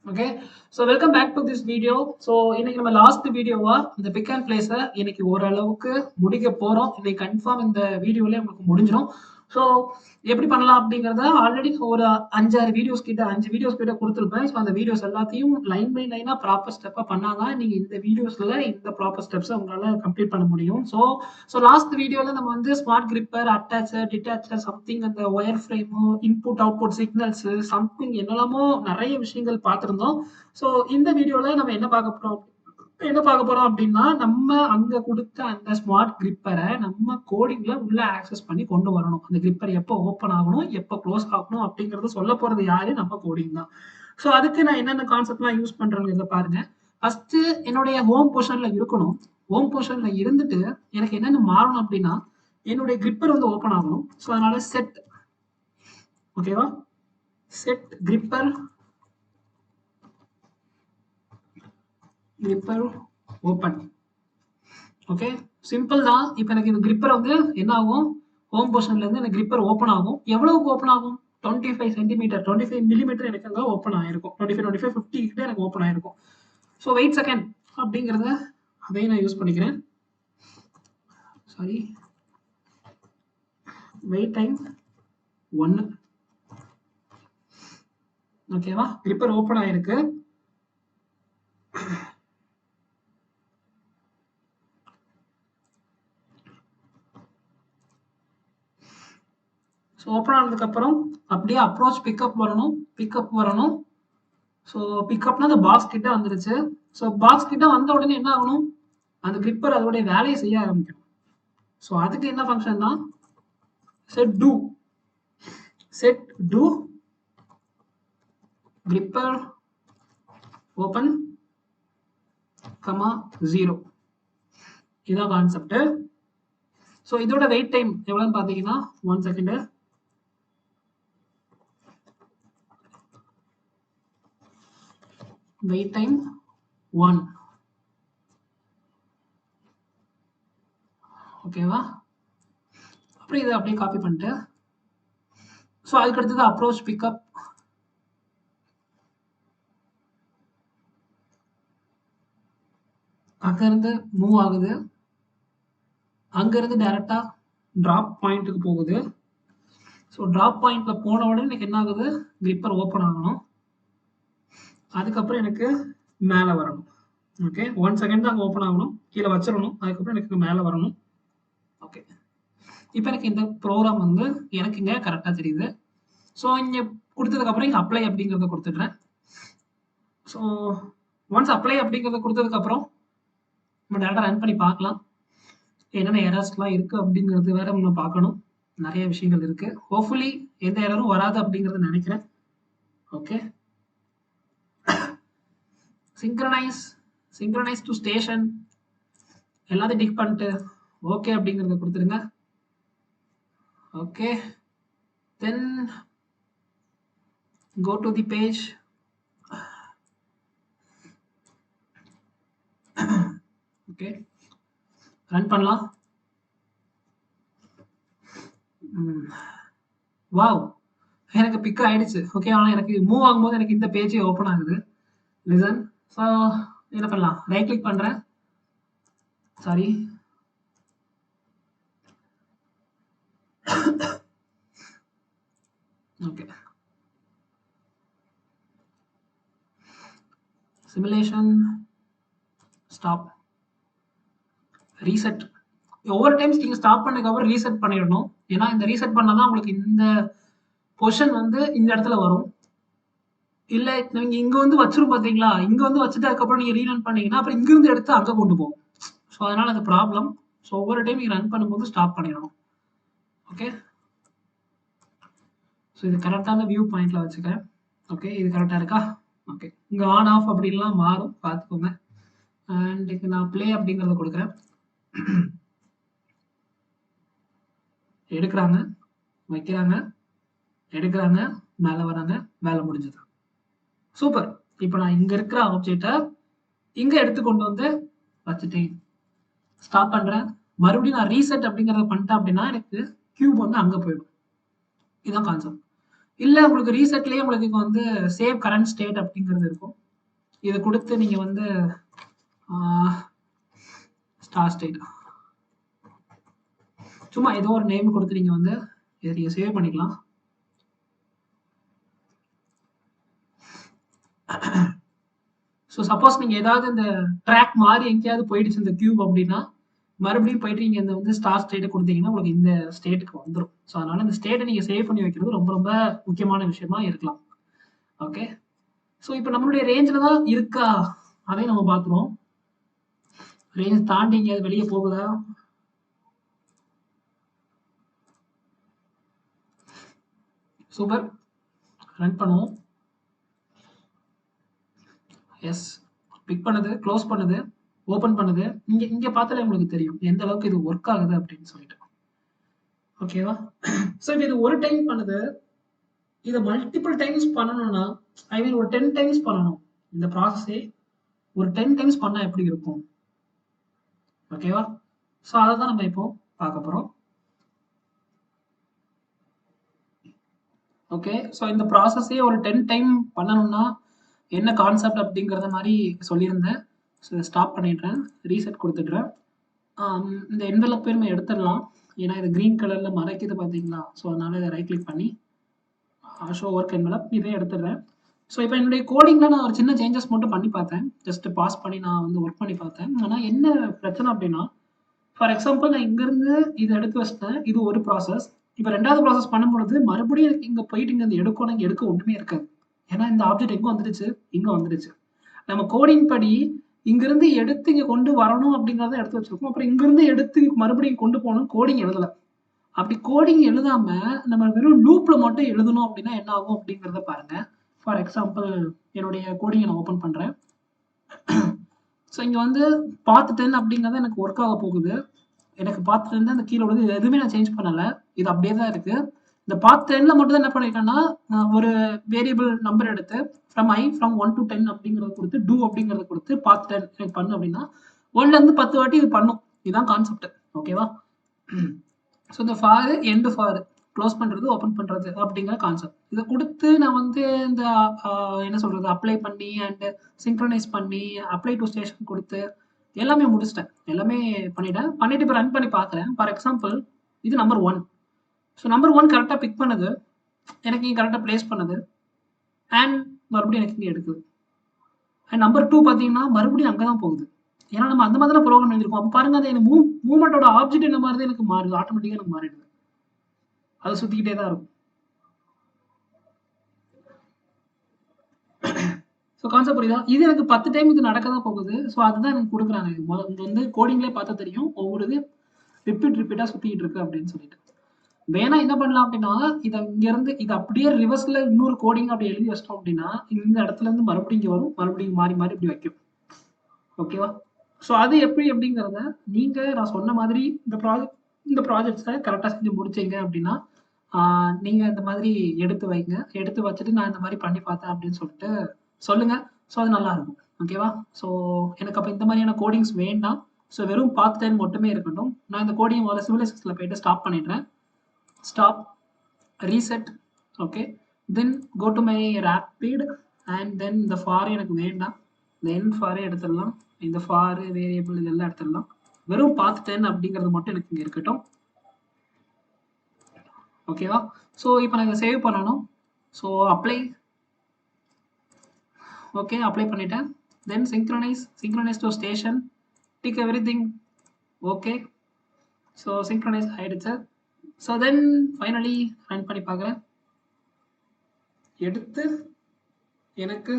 Okay. So welcome back to this video. So இன்னைக்கு நம்ம last வீடியோவா இந்த பிக் அண்ட் பிளேஸை இன்னைக்கு ஓரளவுக்கு முடிக்க போறோம். இன்னைக்கு கன்ஃபார்ம் இந்த வீடியோலயே உங்களுக்கு முடிஞ்சிடும். ஸோ எப்படி பண்ணலாம் அப்படிங்கிறத ஆல்ரெடி ஒரு 5 வீடியோஸ் கிட்ட கொடுத்துருப்பேன். ஸோ அந்த வீடியோஸ் எல்லாத்தையும் லைன் பை லைனா ப்ராப்பர் ஸ்டெப்பா பண்ணாதான் நீங்க இந்த வீடியோஸ்ல இந்த ப்ராப்பர் ஸ்டெப்ஸை உங்களால கம்ப்ளீட் பண்ண முடியும். ஸோ லாஸ்ட் வீடியோல நம்ம வந்து ஸ்மார்ட் கிரிப்பர், அட்டாச்சர், டிட்டாச்சர், சம்திங் அந்த wire frame, input output signals, something என்னெல்லாமோ நிறைய விஷயங்கள் பார்த்துருந்தோம். ஸோ இந்த வீடியோல நம்ம என்ன பார்க்க போறோம் அப்படின்னா, நம்ம அங்க கொடுத்த அந்த ஸ்மார்ட் கிரிப்பரை நம்ம கோடிங்ல உள்ள ஆக்சஸ் பண்ணி கொண்டு வரணும். அந்த கிரிப்பர் எப்போ ஓப்பன் ஆகணும், எப்போ க்ளோஸ் ஆகணும் அப்படிங்கறத சொல்ல போறது யாரு? நம்ம கோடிங் தான். ஸோ அதுக்கு நான் என்னென்ன கான்செப்ட்லாம் யூஸ் பண்றேங்கிறத பாருங்க. ஃபர்ஸ்ட் என்னுடைய ஹோம் பொசிஷன்ல இருக்கணும். ஹோம் பொசிஷன்ல இருந்துட்டு எனக்கு என்னென்ன மாறணும் அப்படின்னா, என்னுடைய கிரிப்பர் வந்து ஓப்பன் ஆகணும். ஸோ அதனால செட், ஓகேவா, set gripper open. Okay, simple தான். இப்போ எனக்கு இந்த கிரிப்பர் வந்து என்ன ஆகும், ஹோம் பொசிஷன்ல இருந்து எனக்கு கிரிப்பர் ஓப்பன் ஆகும். எவ்வளவுக்கு ஓப்பன் ஆகும்? 25 சென்டிமீட்டர், 25 மில்லிமீட்டர் எனக்கு அங்கே ஓப்பன் ஆயிருக்கும். 25, 50 கிட்ட எனக்கு ஓப்பன் ஆயிருக்கும். ஸோ வெயிட் செகண்ட் அப்படிங்கிறத அதையும் நான் யூஸ் பண்ணிக்கிறேன். Sorry, wait time 1. ஓகேவா, கிரிப்பர் ஓப்பன் ஆயிருக்கு. ஸோ ஓப்பன் ஆனதுக்கப்புறம் அப்படியே அப்ரோச் பிக்கப் வரணும். ஸோ பிக்கப்னா அந்த பாக்ஸ் கிட்ட வந்துருச்சு. ஸோ பாக்ஸ் கிட்ட வந்த உடனே என்ன ஆகணும், அந்த கிரிப்பர் அதோடைய வேலையை செய்ய ஆரம்பிக்கணும். ஸோ அதுக்கு என்ன ஃபங்க்ஷன் தான், செட் டூ கிரிப்பர் ஓப்பன், 0. இதுதான் கான்செப்ட். ஸோ இதோட வெயிட் டைம் எவ்வளோன்னு பார்த்தீங்கன்னா 1 செகண்ட். Wait time 1. ஓகேவா, அப்புறம் இதை அப்படியே காப்பி பண்ணிட்டு, ஸோ அதுக்கு அடுத்தது அப்ரோச் பிக்கப். அங்கிருந்து மூவ் ஆகுது, அங்கிருந்து டைரக்டா டிராப் பாயிண்ட்டுக்கு போகுது. ஸோ டிராப் பாயிண்ட்ல போன உடனே எனக்கு என்ன ஆகுது, கிரிப்பர் ஓப்பன் ஆகணும். அதுக்கப்புறம் எனக்கு மேலே வரணும். ஓகே, 1 செகண்ட் தான் அங்கே ஓப்பன் ஆகணும், கீழே வச்சிடணும். அதுக்கப்புறம் எனக்கு மேலே வரணும். ஓகே, இப்போ எனக்கு இந்த ப்ரோக்ராம் வந்து எனக்கு இங்கே கரெக்டாக தெரியுது. ஸோ இங்கே கொடுத்ததுக்கப்புறம் இங்கே அப்ளை அப்படிங்கிறத கொடுத்துட்றேன். ஸோ ஒன்ஸ் அப்ளை அப்படிங்கிறத கொடுத்ததுக்கப்புறம் நம்ம டேரக்டாக ரன் பண்ணி பார்க்கலாம். என்னென்ன எரர்ஸ்லாம் இருக்குது அப்படிங்கிறது வேற நம்ம பார்க்கணும். நிறைய விஷயங்கள் இருக்குது. ஹோப்ஃபுல்லி எந்த எரரும் வராது அப்படிங்கிறத நினைக்கிறேன். ஓகே, சிங்க்ரனைஸ் டு ஸ்டேஷன் எல்லாத்தையும் டிக் பண்ணிட்டு ஓகே அப்படிங்கிறத கொடுத்துருங்க. Okay, then go to the page. Okay, run பண்ணலாம். வாவ், எனக்கு பிக் ஆயிடுச்சு. ஓகே, ஆனால் எனக்கு மூவ் ஆகும்போது எனக்கு இந்த பேஜே ஓப்பன் ஆகுது. லிசன். ஸோ என்ன பண்ணலாம், ரைட் கிளிக் பண்ணுறேன். Sorry, okay, simulation stop, reset. ஒவ்வொரு டைம்ஸ் நீங்கள் ஸ்டாப் பண்ணதுக்கப்புறம் ரீசெட் பண்ணிடணும். ஏன்னா இந்த ரீசெட் பண்ணால் தான் உங்களுக்கு இந்த பொசிஷன் வந்து இந்த இடத்துல வரும். இல்லை நீங்கள் இங்கே வந்து வச்சிரும் பார்த்தீங்களா, இங்கே வந்து வச்சுட்டு அதுக்கப்புறம் நீங்கள் ரீரன் பண்ணீங்கன்னா அப்புறம் இங்கிருந்து எடுத்து அங்கே கொண்டு போகும். ஸோ அதனால் அது ப்ராப்ளம். ஸோ ஒவ்வொரு டைம் நீங்கள் ரன் பண்ணும்போது ஸ்டாப் பண்ணிடணும். ஓகே, ஸோ இது கரெக்டான வியூ பாயிண்ட்ல வச்சுக்கிறேன். ஓகே, இது கரெக்டாக இருக்கா? ஓகே, இங்கே ஆன் ஆஃப் அப்படின்லாம் மாறும், பார்த்துக்கோங்க. அண்ட் இது நான் ப்ளே அப்படிங்கிறத கொடுக்குறேன். எடுக்கிறாங்க, வைக்கிறாங்க, எடுக்கிறாங்க, மேலே வராங்க, வேலை முடிஞ்சது. சூப்பர். இப்போ நான் இங்கே இருக்கிற ஆப்ஜெக்டை இங்கே எடுத்து கொண்டு வந்து வச்சுட்டேன். ஸ்டாப் பண்ணுறேன். மறுபடியும் நான் ரீசெட் அப்படிங்கிறத பண்ணிட்டேன் அப்படின்னா எனக்கு கியூப் வந்து அங்கே போயிடும். இதுதான் கான்செப்ட். இல்லை உங்களுக்கு ரீசெட்லேயே உங்களுக்கு இங்கே வந்து சேவ் கரண்ட் ஸ்டேட் அப்படிங்கிறது இருக்கும். இதை கொடுத்து நீங்கள் வந்து ஸ்டார் ஸ்டேட் சும்மா ஏதோ ஒரு நேம் கொடுத்து நீங்கள் வந்து இதை நீங்கள் சேவ் பண்ணிக்கலாம். ஸோ சப்போஸ் நீங்கள் ஏதாவது இந்த ட்ராக் மாதிரி எங்கேயாவது போயிடுச்சு இந்த கியூப் அப்படின்னா மறுபடியும் போயிட்டு நீங்கள் இந்த வந்து ஸ்டார் ஸ்டேட்டை கொடுத்தீங்கன்னா உங்களுக்கு இந்த ஸ்டேட்டுக்கு வந்துடும். ஸோ அதனால இந்த ஸ்டேட்டை நீங்கள் சேவ் பண்ணி வைக்கிறது ரொம்ப ரொம்ப முக்கியமான விஷயமா இருக்கலாம். ஓகே, ஸோ இப்போ நம்மளுடைய ரேஞ்சில் தான் இருக்கா அதையும் நம்ம பார்த்துருவோம். ரேஞ்ச் தாண்டி எங்கேயாவது வெளியே போகுதா? சூப்பர், ரன் பண்ணுவோம். எஸ், பிக் பண்ணுது, க்ளோஸ் பண்ணுது, ஓப்பன் பண்ணுது. இங்கே பார்த்தாலே உங்களுக்கு தெரியும் எந்த அளவுக்கு இது ஒர்க் ஆகுது அப்படின்னு சொல்லிட்டு. ஓகேவா? ஸோ இப்போ இது ஒரு டைம் பண்ணுது, இதை மல்டிபிள் டைம்ஸ் பண்ணணும்னா ஐ மீன் ஒரு 10 டைம்ஸ் பண்ணணும். இந்த ப்ராசஸே ஒரு 10 டைம்ஸ் பண்ணால் எப்படி இருக்கும்? ஓகேவா? ஸோ அதை தான் நம்ம இப்போ பார்க்க போகிறோம். ஓகே, ஸோ இந்த ப்ராசஸே ஒரு 10 டைம் பண்ணணும்னா என்ன கான்செப்ட் அப்படிங்கிறத மாதிரி சொல்லியிருந்தேன். ஸோ இதை ஸ்டாப் பண்ணிடுறேன், ரீசெட் கொடுத்துட்றேன். இந்த என்வெலப்பை நம்ம எடுத்துடலாம், ஏன்னா இது க்ரீன் கலரில் மறைக்குது பார்த்தீங்களா? ஸோ அதனால் இதை ரைட் கிளிக் பண்ணி ஷோ ஒர்க் என்வெலப் இதே எடுத்துடுறேன். ஸோ இப்போ என்னுடைய கோடிங்கில் நான் ஒரு சின்ன சேஞ்சஸ் மட்டும் பண்ணி பார்த்தேன், ஜஸ்ட் பாஸ் பண்ணி நான் வந்து ஒர்க் பண்ணி பார்த்தேன். ஆனால் என்ன பிரச்சனை அப்படின்னா, ஃபார் எக்ஸாம்பிள் நான் இங்கேருந்து இதை எடுத்து வச்சிட்டேன், இது ஒரு ப்ராசஸ். இப்போ ரெண்டாவது ப்ராசஸ் பண்ணும்பொழுது மறுபடியும் இங்கே போயிட்டு இங்கே எடுக்கணும், இங்கே எடுக்க ஒன்றுமே இருக்காது. ஏன்னா இந்த ஆப்ஜெக்ட் எங்கே வந்துடுச்சு, இங்கே வந்துடுச்சு. நம்ம கோடிங் படி இங்கிருந்து எடுத்து இங்கே கொண்டு வரணும் அப்படிங்கிறத எடுத்து வச்சிருக்கோம். அப்புறம் இங்கிருந்து எடுத்து மறுபடியும் கொண்டு போகணும், கோடிங் எழுதலை. அப்படி கோடிங் எழுதாம நம்ம வெறும் லூப்ல மட்டும் எழுதணும் அப்படின்னா என்ன ஆகும் அப்படிங்கிறத பாருங்க. ஃபார் எக்ஸாம்பிள் என்னுடைய கோடிங்கை நான் ஓப்பன் பண்றேன். ஸோ இங்க வந்து பாத் 10 அப்படிங்கிறத எனக்கு ஒர்க் ஆக போகுது. எனக்கு பாத் 10 அந்த கீழே உள்ளது எதுவுமே நான் சேஞ்ச் பண்ணலை, இது அப்படியே தான் இருக்கு. இந்த பாத் 10ல மட்டும் தான் என்ன பண்ணிருக்கேன்னா ஒரு வேரியபிள் நம்பர் எடுத்து ஃப்ரம் 1 to 10 அப்படிங்கிறத கொடுத்து டூ அப்படிங்கிறத கொடுத்து பாத் 10 எனக்கு பண்ணு அப்படின்னா 1ல இருந்து 10 வாட்டி இது பண்ணும். இதுதான் கான்செப்ட். ஓகேவா? ஸோ இந்த ஃபார் எண்டு ஃபார் க்ளோஸ் பண்ணுறது ஓப்பன் பண்ணுறது அப்படிங்கிற கான்செப்ட் இதை கொடுத்து நான் வந்து இந்த என்ன சொல்கிறது அப்ளை பண்ணி அண்டு சிங்க்ரனைஸ் பண்ணி அப்ளை டு ஸ்டேஷன் கொடுத்து எல்லாமே முடிச்சிட்டேன், எல்லாமே பண்ணிட்டு இப்போ ரன் பண்ணி பார்க்குறேன். ஃபார் எக்ஸாம்பிள் இது நம்பர் 1. ஸோ நம்பர் 1 கரெக்டாக பிக் பண்ணுது, எனக்கு இங்கே கரெக்டாக ப்ளேஸ் பண்ணுது, அண்ட் மறுபடியும் எனக்கு இங்கே எடுக்குது. அண்ட் நம்பர் 2 பார்த்தீங்கன்னா மறுபடியும் அங்கே தான் போகுது. ஏன்னா நம்ம அந்த மாதிரி தான் ப்ரோக்ராம் எழுதிருக்கோம். அப்போ பாருங்க, அது எனக்கு மூவ்மெண்ட்டோட ஆப்ஜெக்ட் என்ன மாதிரி தான் எனக்கு மாறுது, ஆட்டோமேட்டிக்காக எனக்கு மாறிடுது, அது சுற்றிக்கிட்டே தான் இருக்கும். ஸோ கான்செப்ட் புரியுதா? இது எனக்கு 10 டைம் இது நடக்க தான் போகுது. ஸோ அதுதான் எனக்கு கொடுக்குறாங்க. இது வந்து கோடிங்லேயே பார்த்தா தெரியும், ஒவ்வொரு இது ரிப்பீட்டாக சுற்றிக்கிட்டு இருக்கு அப்படின்னு சொல்லிட்டு. வேணா என்ன பண்ணலாம் அப்படின்னா, இதை இங்கேருந்து இது அப்படியே ரிவர்ஸில் இன்னொரு கோடிங் அப்படி எழுதி வச்சிட்டோம் அப்படின்னா இந்த இடத்துல இருந்து மறுபடியும் இங்கே வரும், மறுபடியும் மாறி மாறி இப்படி வைக்கும். ஓகேவா? ஸோ அது எப்படி அப்படிங்கிறத நீங்கள் நான் சொன்ன மாதிரி இந்த ப்ராஜெக்ட்ஸை கரெக்டாக செஞ்சு முடிச்சிங்க அப்படின்னா நீங்கள் இந்த மாதிரி எடுத்து வைங்க, எடுத்து வச்சுட்டு நான் இந்த மாதிரி பண்ணி பார்த்தேன் அப்படின்னு சொல்லிட்டு சொல்லுங்கள். ஸோ அது நல்லாயிருக்கும். ஓகேவா? ஸோ எனக்கு அப்போ இந்த மாதிரியான கோடிங்ஸ் வேண்டாம். ஸோ வெறும் பாத் 10 மட்டுமே இருக்கட்டும். நான் இந்த கோடிங் முதல்ல சிவிலைசேஷனில் போயிட்டு ஸ்டாப் பண்ணிடுறேன். Stop, reset. Okay, then go to my rapid and then இந்த ஃபார் எனக்கு வேண்டாம், இந்த என் ஃபாரே எடுத்துடலாம். இந்த ஃபார் வேரியபிள் இதெல்லாம் எடுத்துடலாம். வெறும் பாத் 10 அப்படிங்கிறது மட்டும் எனக்கு இங்கே இருக்கட்டும். ஓகேவா? ஸோ இப்போ நான் இதை சேவ் பண்ணணும். So apply. ஓகே, அப்ளை பண்ணிட்டேன். Then synchronise to station, tick everything. Okay, so synchronise ஆகிடுச்சு. ஸோ தென் ஃபைனலி ரன் பண்ணி பார்க்குறேன். எடுத்து எனக்கு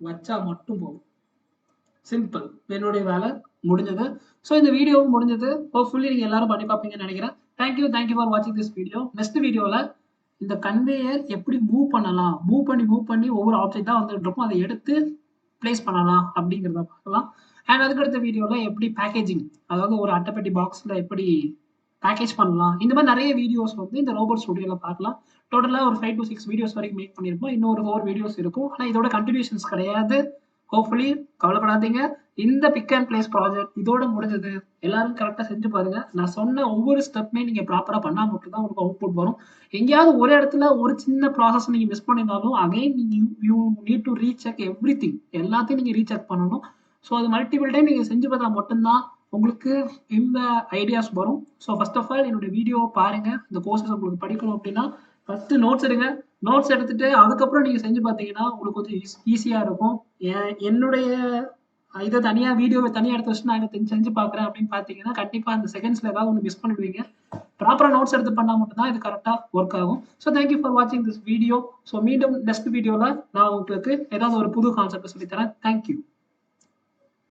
வச்சா மட்டும் போதும். சிம்பிள், என்னுடைய வேலை முடிஞ்சது. ஸோ இந்த வீடியோவும் முடிஞ்சது. ஹோப்ஃபுல்லி நீங்கள் எல்லாரும் பண்ணி பார்ப்பீங்கன்னு நினைக்கிறேன். தேங்க்யூ ஃபார் வாட்சிங் திஸ் வீடியோ. நெக்ஸ்ட் வீடியோவில் இந்த கன்வேயர் எப்படி மூவ் பண்ணலாம், மூவ் பண்ணி ஒவ்வொரு ஆப்ஜெக்டாக வந்துட்டு இருக்கும், அதை எடுத்து பிளேஸ் பண்ணலாம் அப்படிங்கிறத பார்க்கலாம். அண்ட் அதுக்கடுத்த வீடியோவில் எப்படி பேக்கேஜிங், அதாவது ஒரு அட்டைப்பெட்டி பாக்ஸில் எப்படி பேக்கேஜ் பண்ணலாம், இந்த மாதிரி நிறைய வீடியோஸ் வந்து இந்த ரோபோட் ஸ்டுடியோவில் பார்க்கலாம். டோட்டலாக ஒரு 5 to 6 வீடியோஸ் வரைக்கும் மேக் பண்ணியிருப்போம். இன்னும் ஒரு 4 வீடியோஸ் இருக்கும். ஆனால் இதோட கண்டினியூஷன்ஸ் கிடையாது. ஹோப்ஃபுல்லி கவலைப்படாதீங்க. இந்த பிக் அண்ட் பிளேஸ் ப்ராஜெக்ட் இதோட முடிஞ்சது. எல்லாரும் கரெக்டா செஞ்சு பாருங்க. நான் சொன்ன ஒவ்வொரு ஸ்டெப்புமே நீங்க ப்ராப்பரா பண்ணா மட்டும் தான் உங்களுக்கு அவுட்புட் வரும். எங்கேயாவது ஒரு இடத்துல ஒரு சின்ன ப்ராசஸ் நீங்க மிஸ் பண்ணியிருந்தாலும் அகைன் நீங்க you need to recheck everything. எல்லாத்தையும் நீங்க ரீசெக் பண்ணணும். ஸோ அது மல்டிபிள் டைம் நீங்க செஞ்சு பார்த்தா மட்டும்தான் உங்களுக்கு இந்த ஐடியாஸ் வரும். ஸோ ஃபர்ஸ்ட் ஆஃப் ஆல் என்னோட வீடியோவை பாருங்க. இந்த கோர்சஸ் உங்களுக்கு படிக்கணும் அப்படின்னா ஃபர்ஸ்ட் நோட்ஸ் எடுங்க. நோட்ஸ் எடுத்துட்டு அதுக்கப்புறம் நீங்க செஞ்சு பார்த்தீங்கன்னா உங்களுக்கு கொஞ்சம் ஈஸியா இருக்கும். என்னுடைய இதை தனியா வீடியோவை தனியா எடுத்து வச்சு நான் இதை செஞ்சு பார்க்குறேன் அப்படின்னு பார்த்தீங்கன்னா கண்டிப்பா அந்த செகண்ட்ஸ்ல ஏதாவது ஒன்று மிஸ் பண்ணிடுவீங்க. ப்ராப்பரா நோட்ஸ் எடுத்து பண்ணா மட்டும் தான் இது கரெக்டா ஒர்க் ஆகும். ஸோ தேங்க்யூ ஃபார் வாட்சிங் திஸ் வீடியோ. ஸோ மீண்டும் நெக்ஸ்ட் வீடியோல நான் உங்களுக்கு ஏதாவது ஒரு புது கான்செப்ட் சொல்லித்தரேன். தேங்க்யூ.